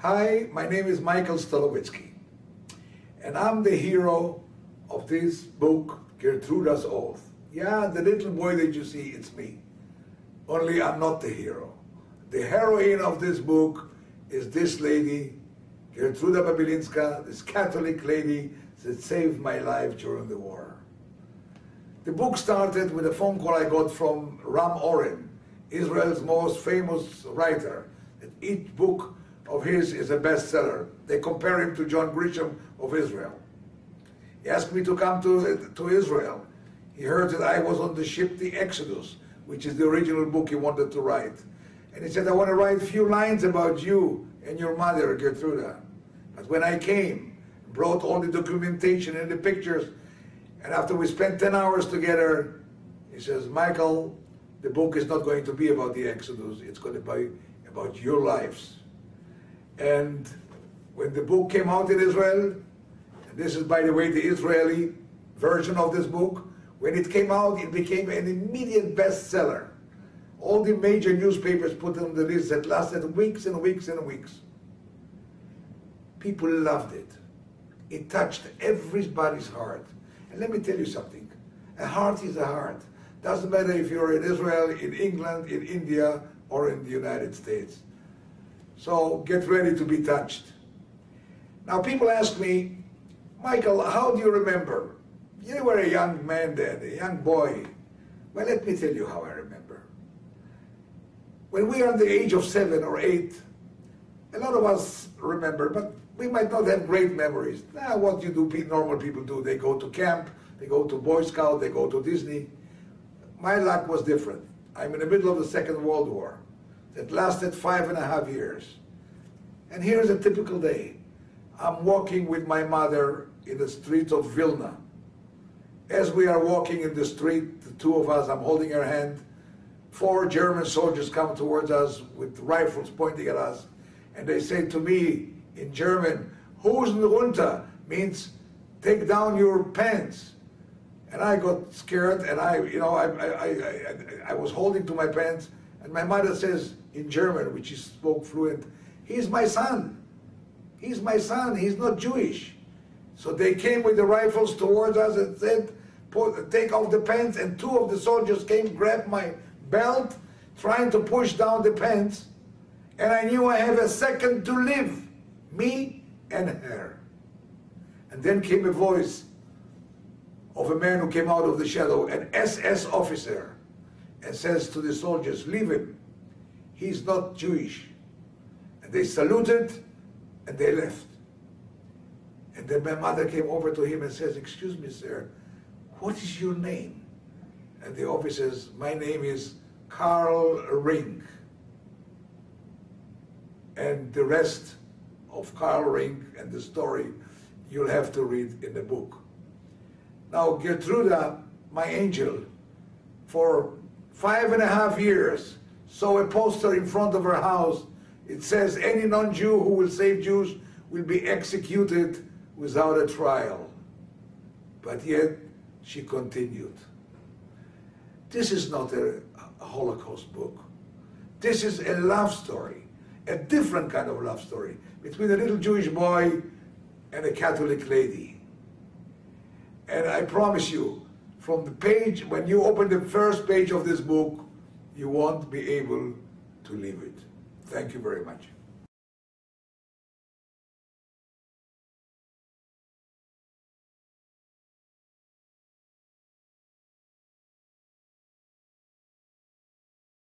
Hi, my name is Michael Stolowitzky, and I'm the hero of this book, Gertruda's Oath. Yeah, the little boy that you see, it's me. Only I'm not the hero. The heroine of this book is this lady, Gertruda Babylinska, this Catholic lady that saved my life during the war. The book started with a phone call I got from Ram Oren, Israel's most famous writer. That each book of his is a bestseller. They compare him to John Grisham of Israel. He asked me to come to Israel. He heard that I was on the ship, the Exodus, which is the original book he wanted to write. And he said, I want to write a few lines about you and your mother, Gertruda. But when I came, brought all the documentation and the pictures, and after we spent 10 hours together, he says, Michael, the book is not going to be about the Exodus, it's going to be about your lives. And when the book came out in Israel, and this is, by the way, the Israeli version of this book, when it came out, it became an immediate bestseller. All the major newspapers put it on the list that lasted weeks and weeks and weeks. People loved it. It touched everybody's heart. And let me tell you something. A heart is a heart. Doesn't matter if you're in Israel, in England, in India, or in the United States. So get ready to be touched. Now people ask me, Michael, how do you remember? You were a young man then, a young boy. Well, let me tell you how I remember. When we are at the age of 7 or 8, a lot of us remember, but we might not have great memories. Now, what you do, normal people do, they go to camp, they go to Boy Scout, they go to Disney. My luck was different. I'm in the middle of the Second World War that lasted 5.5 years. And here's a typical day. I'm walking with my mother in the streets of Vilna. As we are walking in the street, the two of us, I'm holding her hand, 4 German soldiers come towards us with rifles pointing at us, and they say to me in German, Hosen runter, means take down your pants. And I got scared, and I was holding to my pants, and my mother says in German, which she spoke fluent, he's my son. He's my son. He's not Jewish. So they came with the rifles towards us and said, take off the pants, and 2 of the soldiers came, grabbed my belt, trying to push down the pants, and I knew I have a second to live, me and her. And then came a voice of a man who came out of the shadow, an SS officer, and says to the soldiers, leave him, he's not Jewish. And they saluted, and they left. And then my mother came over to him and says, excuse me, sir, what is your name? And the officer says, my name is Karl Ring. And the rest of Karl Ring and the story you'll have to read in the book. Now, Gertruda, my angel, for 5.5 years, saw a poster in front of her house. It says, any non-Jew who will save Jews will be executed without a trial. But yet, she continued. This is not a Holocaust book. This is a love story, a different kind of love story, between a little Jewish boy and a Catholic lady. And I promise you, from the page, when you open the first page of this book, you won't be able to leave it. Thank you very much.